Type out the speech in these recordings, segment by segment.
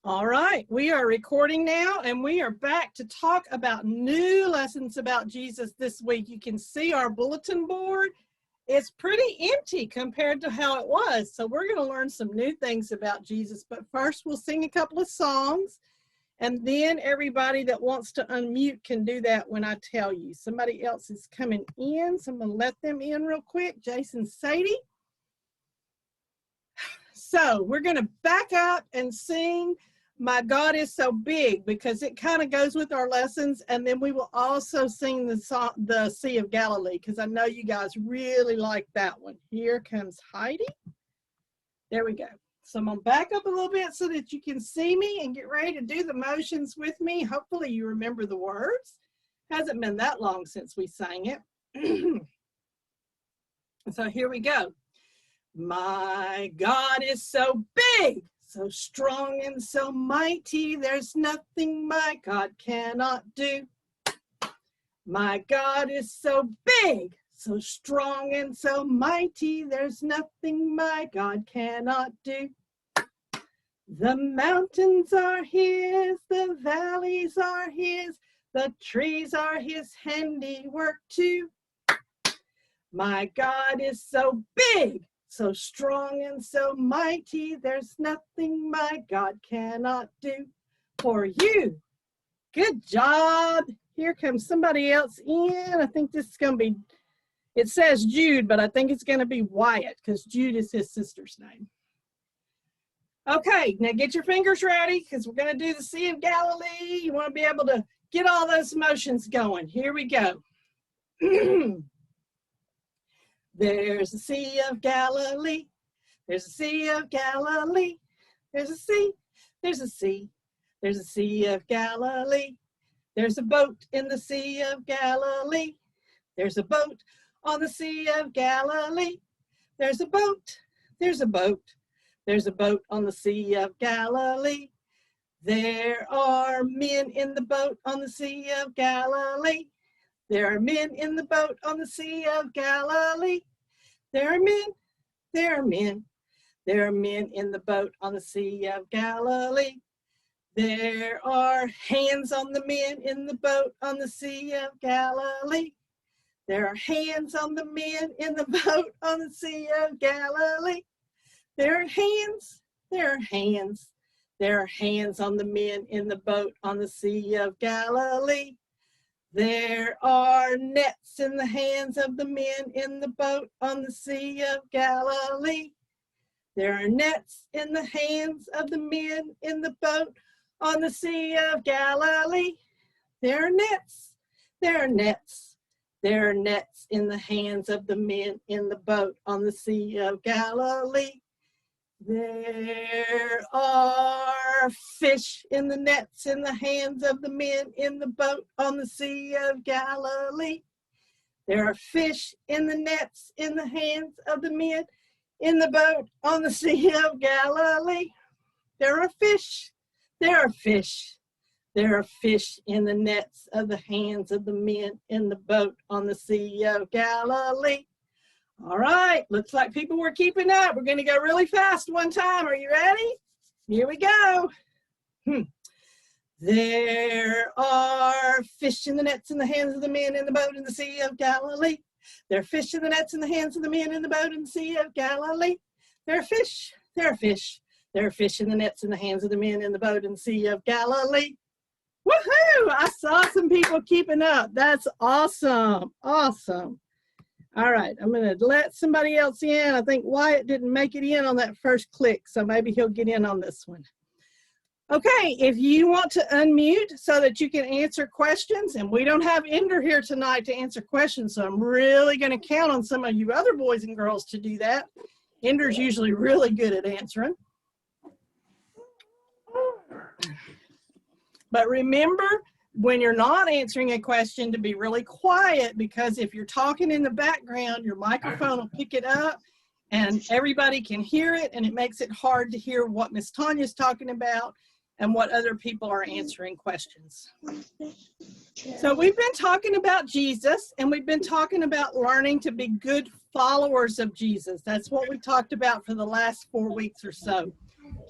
All right, we are recording now, and we are back to talk about new lessons about Jesus this week. You can see our bulletin board. It's pretty empty compared to how it was. So we're going to learn some new things about Jesus. But first, we'll sing a couple of songs, and then everybody that wants to unmute can do that when I tell you. Somebody else is coming in, so I'm going to let them in real quick. Jason Sadie. So we're going to back up and sing My God is So Big, because it kind of goes with our lessons. And then we will also sing the song, the Sea of Galilee, because I know you guys really like that one. Here comes Heidi. There we go. So I'm going to back up a little bit so that you can see me and get ready to do the motions with me. Hopefully you remember the words. Hasn't been that long since we sang it. So here we go. My God is so big, so strong and so mighty, there's nothing my God cannot do. My God is so big, so strong and so mighty, there's nothing my God cannot do. The mountains are his, the valleys are his, the trees are his handiwork too. My God is so big, so strong and so mighty, there's nothing my God cannot do for you. Good job. Here comes somebody else in. I think this is going to be, it says Jude, but I think it's going to be Wyatt, because Jude is his sister's name. Okay, now get your fingers ready, because we're going to do the Sea of Galilee. You want to be able to get all those motions going. Here we go. There's a Sea of Galilee, there's a Sea of Galilee, there's a sea, there's a sea, there's a Sea of Galilee, there's a boat in the Sea of Galilee, there's a boat on the Sea of Galilee, there's a boat, there's a boat, there's a boat on the Sea of Galilee, there are men in the boat on the Sea of Galilee. There are men in the boat on the Sea of Galilee. There are men, there are men, there are men in the boat on the Sea of Galilee. There are hands on the men in the boat on the Sea of Galilee. There are hands on the men in the boat on the Sea of Galilee. There are hands, there are hands, there are hands on the men in the boat on the Sea of Galilee. There are nets in the hands of the men in the boat on the Sea of Galilee. There are nets in the hands of the men in the boat on the Sea of Galilee. There are nets, there are nets, there are nets in the hands of the men in the boat on the Sea of Galilee. There are fish in the nets in the hands of the men in the boat on the Sea of Galilee. There are fish in the nets in the hands of the men in the boat on the Sea of Galilee. There are fish, there are fish, there are fish in the nets of the hands of the men in the boat on the Sea of Galilee. All right, looks like people were keeping up. We're going to go really fast one time. Are you ready? Here we go. There are fish in the nets in the hands of the men in the boat in the Sea of Galilee. There are fish in the nets in the hands of the men in the boat in the Sea of Galilee. There are fish, there are fish, there are fish in the nets in the hands of the men in the boat in the Sea of Galilee. Woohoo! I saw some people keeping up. That's awesome, awesome. All right, I'm going to let somebody else in. I think Wyatt didn't make it in on that first click, so maybe he'll get in on this one. Okay, if you want to unmute so that you can answer questions, and we don't have Ender here tonight to answer questions, so I'm really going to count on some of you other boys and girls to do that. Ender's usually really good at answering. But remember, when you're not answering a question, to be really quiet, because if you're talking in the background, your microphone will pick it up and everybody can hear it, and it makes it hard to hear what Miss Tanya's talking about and what other people are answering questions. So we've been talking about Jesus, and we've been talking about learning to be good followers of Jesus. That's what we talked about for the last 4 weeks or so.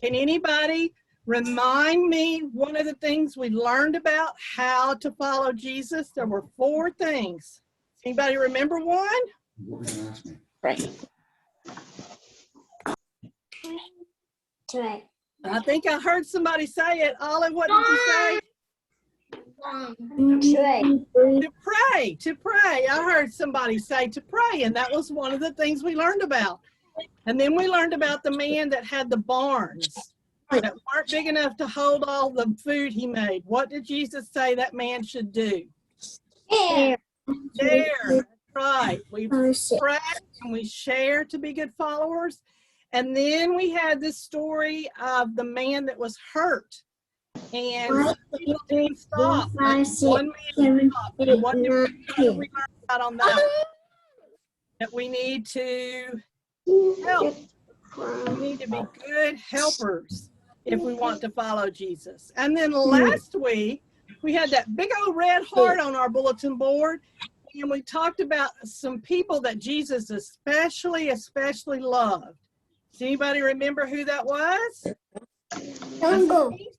Can anybody Remind me one of the things we learned about how to follow Jesus. There were 4 things. Anybody remember one? What was you ask me? Right. I think I heard somebody say it. Olive, what did you say? To pray, to pray. I heard somebody say to pray, and that was one of the things we learned about. And then we learned about the man that had the barns that weren't big enough to hold all the food he made. What did Jesus say that man should do? Share. That's right. We pray and we share to be good followers. And then we had this story of the man that was hurt. And people didn't stop. One man stopped. And what did we learn about on that one? That we need to help. We need to be good helpers if we want to follow Jesus. And then last week, we had that big old red heart on our bulletin board. And we talked about some people that Jesus especially loved. Does anybody remember who that was?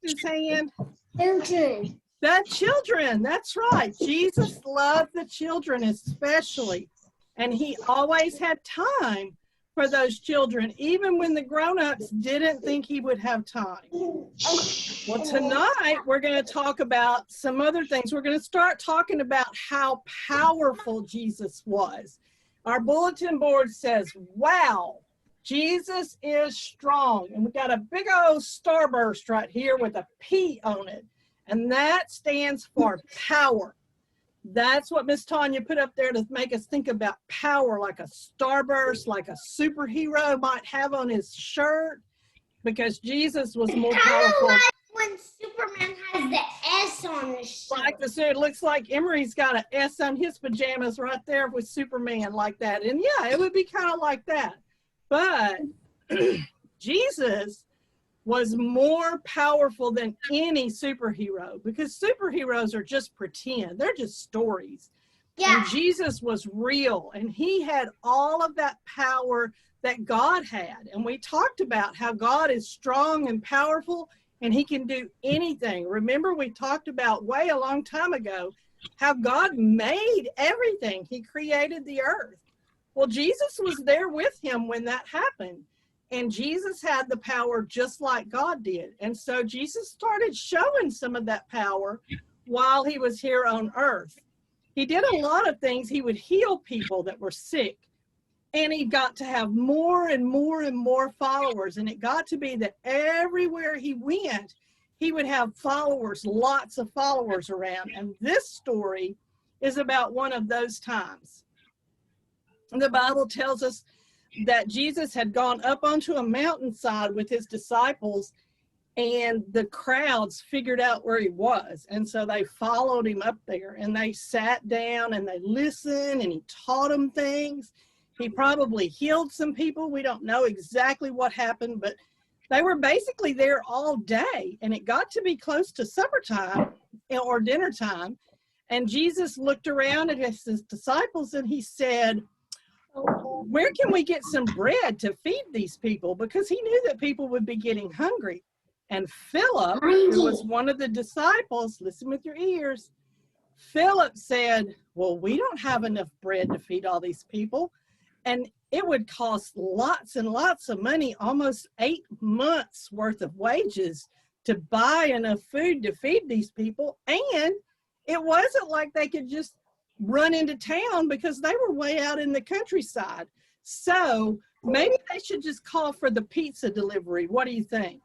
His hand. The children, that's right. Jesus loved the children especially. And he always had time for those children, even when the grown-ups didn't think he would have time. Well, tonight we're going to talk about some other things. We're going to start talking about how powerful Jesus was. Our bulletin board says, wow, Jesus is strong. And we got a big old starburst right here with a P on it. And that stands for power. That's what Miss Tanya put up there to make us think about power, like a starburst, like a superhero might have on his shirt, because Jesus was more powerful. Like when Superman has the S on his shirt. Like the suit, it looks like Emery's got an S on his pajamas right there with Superman like that. And yeah, it would be kind of like that. But Jesus was more powerful than any superhero, because superheroes are just pretend. They're just stories. Yeah. And Jesus was real, and he had all of that power that God had. And we talked about how God is strong and powerful, and he can do anything. Remember, we talked about way a long time ago how God made everything. He created the earth. Well, Jesus was there with him when that happened. And Jesus had the power just like God did. And so Jesus started showing some of that power while he was here on earth. He did a lot of things. He would heal people that were sick. And he got to have more and more and more followers. And it got to be that everywhere he went, he would have followers, lots of followers around. And this story is about one of those times. And the Bible tells us that Jesus had gone up onto a mountainside with his disciples, and the crowds figured out where he was. And so they followed him up there, and they sat down and they listened, and he taught them things. He probably healed some people. We don't know exactly what happened, but they were basically there all day. And it got to be close to supper time or dinner time. And Jesus looked around at his disciples and he said, where can we get some bread to feed these people? Because he knew that people would be getting hungry. And Philip, who was one of the disciples, listen with your ears, Philip said, well, we don't have enough bread to feed all these people. And it would cost lots and lots of money, almost 8 months worth of wages to buy enough food to feed these people. And it wasn't like they could just run into town because they were way out in the countryside. So maybe they should just call for the pizza delivery. What do you think?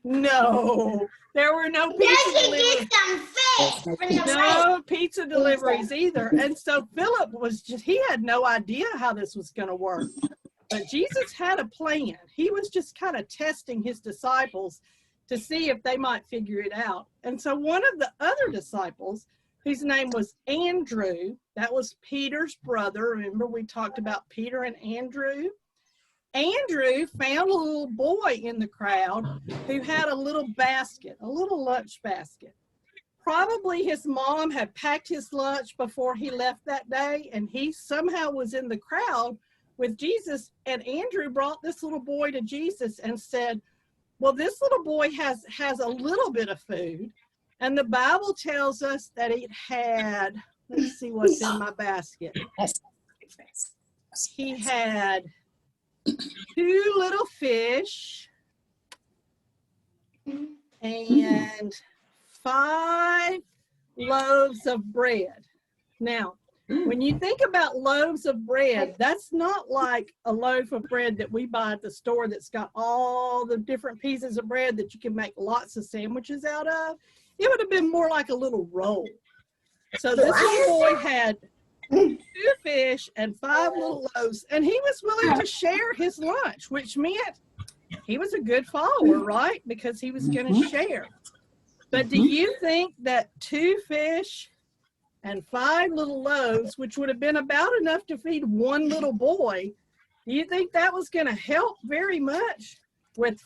No, there were no pizza deliveries. No pizza deliveries either. And so Philip he had no idea how this was going to work. But Jesus had a plan. He was just kind of testing his disciples to see if they might figure it out. And so one of the other disciples, whose name was Andrew, that was Peter's brother. Remember, we talked about Peter and Andrew. Andrew found a little boy in the crowd who had a little basket, a little lunch basket. Probably his mom had packed his lunch before he left that day, and he somehow was in the crowd with Jesus. And Andrew brought this little boy to Jesus and said, Well, this little boy has a little bit of food, and the Bible tells us that it had, let's see what's in my basket. He had 2 little fish and 5 loaves of bread. Now, when you think about loaves of bread, that's not like a loaf of bread that we buy at the store that's got all the different pieces of bread that you can make lots of sandwiches out of. It would have been more like a little roll. So this little boy had 2 fish and 5 little loaves, and he was willing to share his lunch, which meant he was a good follower, right? Because he was going to share. But do you think that 2 fish and 5 little loaves, which would have been about enough to feed 1 little boy, do you think that was going to help very much with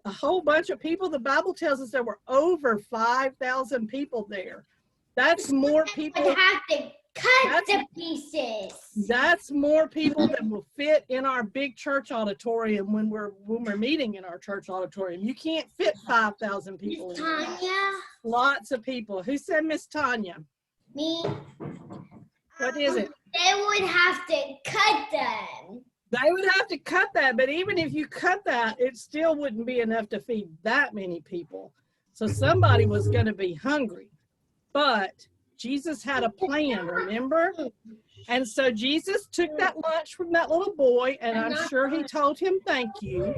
a whole bunch of people? The Bible tells us there were over 5,000 people there. That's more people. We have to cut the pieces. That's more people than will fit in our big church auditorium when we're meeting in our church auditorium. You can't fit 5,000 people in there. Tanya? Lots of people. Who said Miss Tanya? Me? What is it? They would have to cut them. They would have to cut that, but even if you cut that, it still wouldn't be enough to feed that many people. So somebody was going to be hungry. But Jesus had a plan, remember? And so Jesus took that lunch from that little boy, and I'm sure he told him thank you.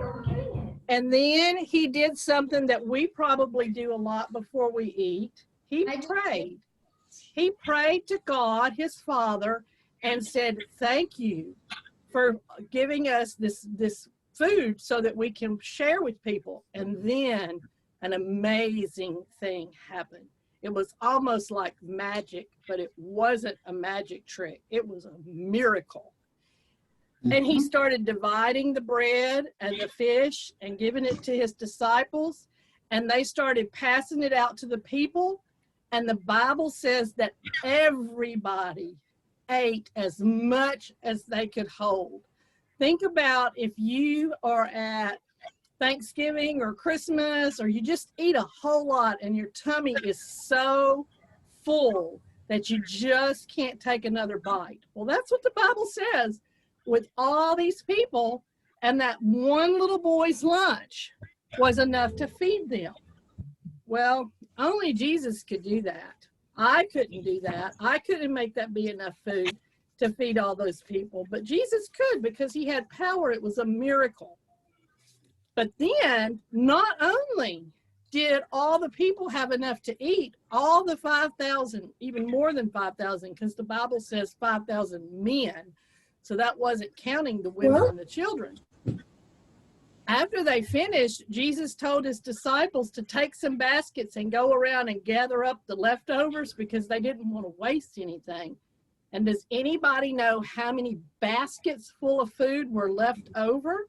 And then he did something that we probably do a lot before we eat. He prayed. He prayed to God, his Father, and said, thank you for giving us this food so that we can share with people. And then an amazing thing happened. It was almost like magic, but it wasn't a magic trick. It was a miracle. And he started dividing the bread and the fish and giving it to his disciples. And they started passing it out to the people. And the Bible says that everybody ate as much as they could hold. Think about if you are at Thanksgiving or Christmas, or you just eat a whole lot and your tummy is so full that you just can't take another bite. Well, that's what the Bible says with all these people, and that 1 little boy's lunch was enough to feed them. Well, only Jesus could do that. I couldn't do that. I couldn't make that be enough food to feed all those people, but Jesus could because he had power. It was a miracle. But then, not only did all the people have enough to eat, all the 5,000, even more than 5,000, because the Bible says 5,000 men, so that wasn't counting the women and the children. After they finished, Jesus told his disciples to take some baskets and go around and gather up the leftovers because they didn't want to waste anything. And does anybody know how many baskets full of food were left over?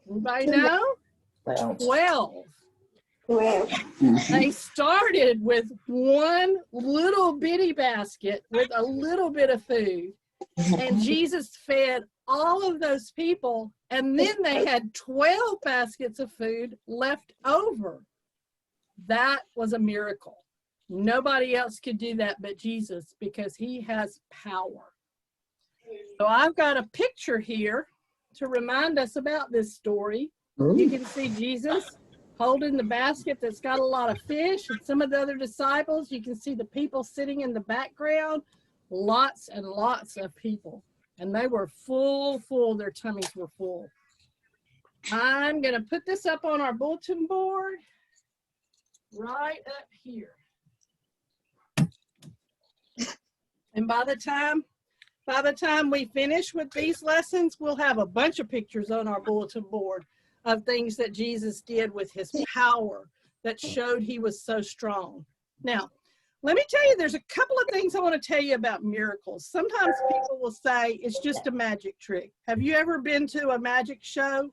Anybody know? 12. They started with 1 little bitty basket with a little bit of food. And Jesus fed all of those people, and then they had 12 baskets of food left over. That was a miracle. Nobody else could do that but Jesus, because he has power. So I've got a picture here to remind us about this story. You can see Jesus holding the basket that's got a lot of fish, and some of the other disciples. You can see the people sitting in the background. Lots and lots of people. And they were full. Their tummies were full. I'm going to put this up on our bulletin board right up here. And by the time we finish with these lessons, we'll have a bunch of pictures on our bulletin board of things that Jesus did with his power that showed he was so strong. Now, let me tell you, there's a couple of things I want to tell you about miracles. Sometimes people will say it's just a magic trick. Have you ever been to a magic show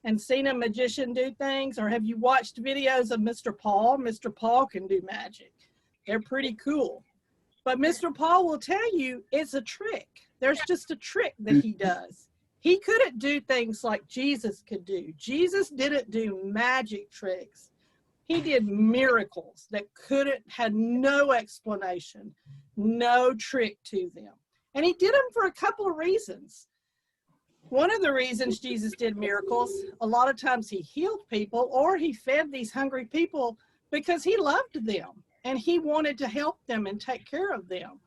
and seen a magician do things? Or have you watched videos of Mr. Paul? Mr. Paul can do magic. They're pretty cool. But Mr. Paul will tell you it's a trick. There's just a trick that he does. He couldn't do things like Jesus could do. Jesus didn't do magic tricks. He did miracles that had no explanation, no trick to them. And he did them for a couple of reasons. One of the reasons Jesus did miracles, a lot of times he healed people or he fed these hungry people because he loved them and he wanted to help them and take care of them.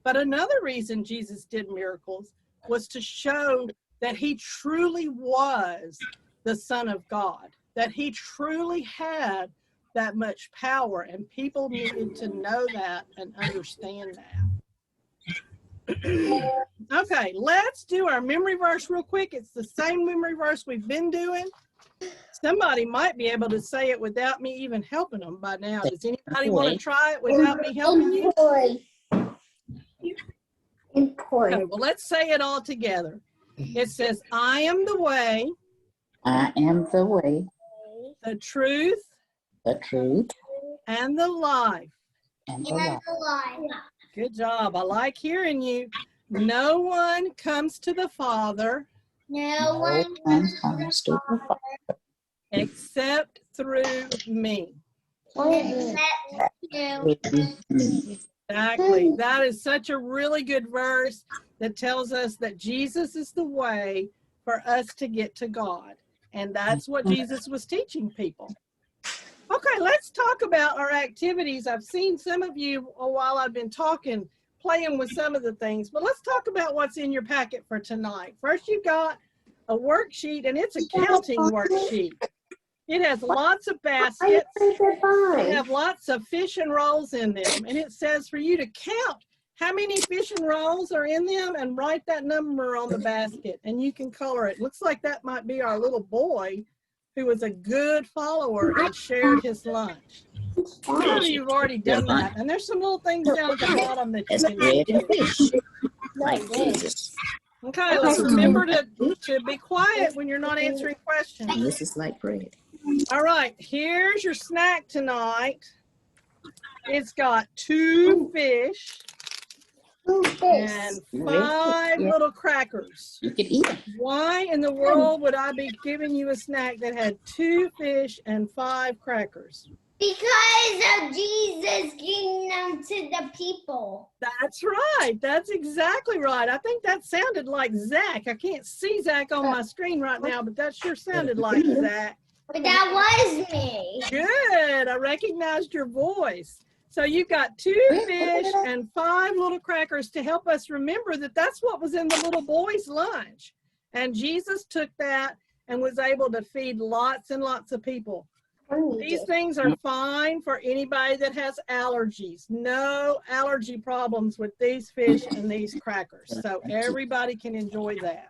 But another reason Jesus did miracles was to show that he truly was the Son of God, that he truly had that much power, and people needed to know that and understand that. Okay, let's do our memory verse real quick. It's the same memory verse we've been doing. Somebody might be able to say it without me even helping them by now. Does anybody want to try it without me helping you? Okay, well, let's say it all together. It says, I am the way. I am the way, The truth. the truth, And the life. and the life. Good job. I like hearing you. No one comes to the Father No one comes to the Father except through me. except you. through me. Exactly. That is such a really good verse that tells us that Jesus is the way for us to get to God. And that's what Jesus was teaching people. Okay, let's talk about our activities. I've seen some of you while I've been talking, playing with some of the things, but let's talk about what's in your packet for tonight. First, you've got a worksheet, and it's a counting worksheet. It has lots of baskets. They have lots of fish and rolls in them, and it says for you to count how many fish and rolls are in them and write that number on the basket, and you can color it. Looks like that might be our little boy who was a good follower and shared his lunch. Some of you have already done that, and there's some little things down at the bottom that you That's can bread do and too. fish, like Jesus. Okay, let's remember to be quiet when you're not answering questions. And this is like bread. All right, here's your snack tonight. It's got 2 fish and 5 little crackers. You could eat them. Why in the world would I be giving you a snack that had 2 fish and 5 crackers? Because of Jesus giving them to the people. That's right. That's exactly right. I think that sounded like Zach. I can't see Zach on my screen right now, but that sure sounded like Zach. But that was me. Good. I recognized your voice. So you've got 2 fish and 5 little crackers to help us remember that that's what was in the little boy's lunch. And Jesus took that and was able to feed lots and lots of people. These things are fine for anybody that has allergies. No allergy problems with these fish and these crackers. So everybody can enjoy that.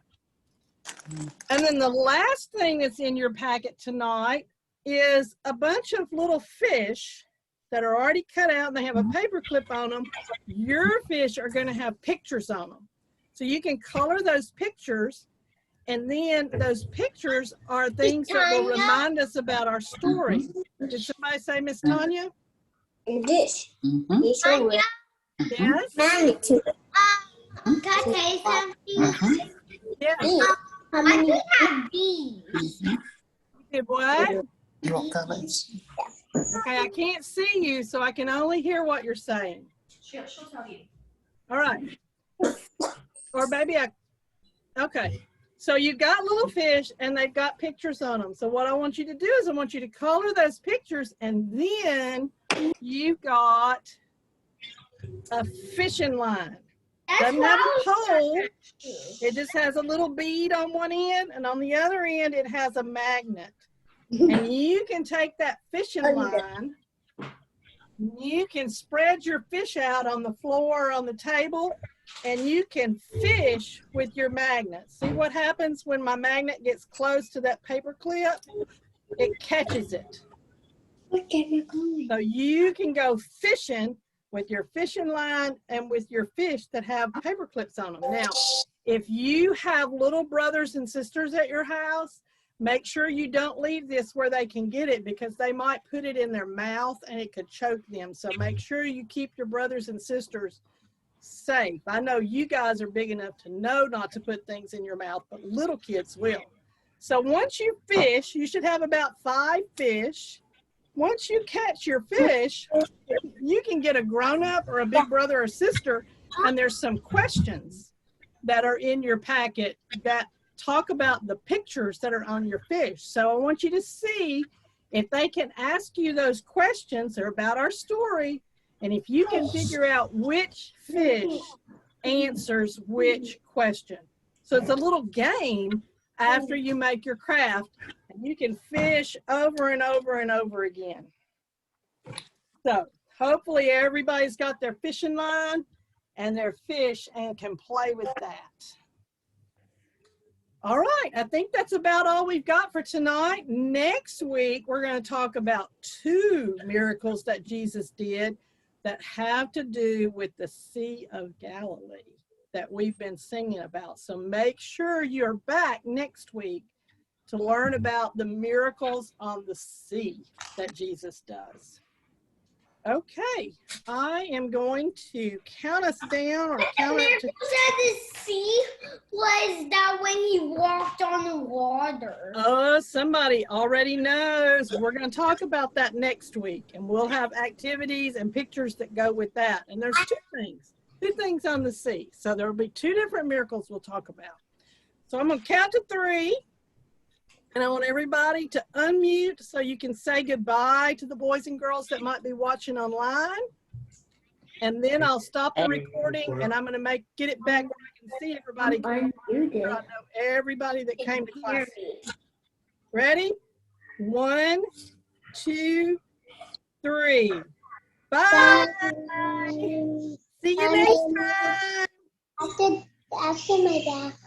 And then the last thing that's in your packet tonight is a bunch of little fish that are already cut out and they have a paper clip on them. Your fish are going to have pictures on them. So you can color those pictures, and then those pictures are things that will remind us about our story. Did somebody say Miss Tanya? This. Mm-hmm. Yes? Can I say something? Yes. I have these. You did what? You want colors? Okay, I can't see you, so I can only hear what you're saying. She'll tell you. All right. Or maybe okay. So you've got little fish and they've got pictures on them. So what I want you to do is I want you to color those pictures, and then you've got a fishing line. Doesn't have a pole. It just has a little bead on one end, and on the other end it has a magnet. And you can take that fishing line, you can spread your fish out on the floor or on the table, and you can fish with your magnet. See what happens when my magnet gets close to that paper clip? It catches it. So you can go fishing with your fishing line and with your fish that have paper clips on them. Now, if you have little brothers and sisters at your house, make sure you don't leave this where they can get it, because they might put it in their mouth and it could choke them. So make sure you keep your brothers and sisters safe. I know you guys are big enough to know not to put things in your mouth, but little kids will. So once you fish, you should have about 5 fish. Once you catch your fish, you can get a grown-up or a big brother or sister, and there's some questions that are in your packet that talk about the pictures that are on your fish. So I want you to see if they can ask you those questions. They're about our story. And if you can figure out which fish answers which question. So it's a little game after you make your craft, and you can fish over and over and over again. So hopefully everybody's got their fishing line and their fish and can play with that. All right, I think that's about all we've got for tonight. Next week, we're going to talk about 2 miracles that Jesus did that have to do with the Sea of Galilee that we've been singing about. So make sure you're back next week to learn about the miracles on the sea that Jesus does. Okay, I am going to count us down or count up to... said the sea was that when he walked on the water. Oh, somebody already knows. We're going to talk about that next week, and we'll have activities and pictures that go with that. And there's 2 things on the sea. So there will be 2 different miracles we'll talk about. So I'm going to count to 3. And I want everybody to unmute so you can say goodbye to the boys and girls that might be watching online. And then I'll stop the recording, and I'm going to get it back where I can see everybody. I know everybody that came to class. Ready? 1, 2, 3. Bye. See you next time. After my bath.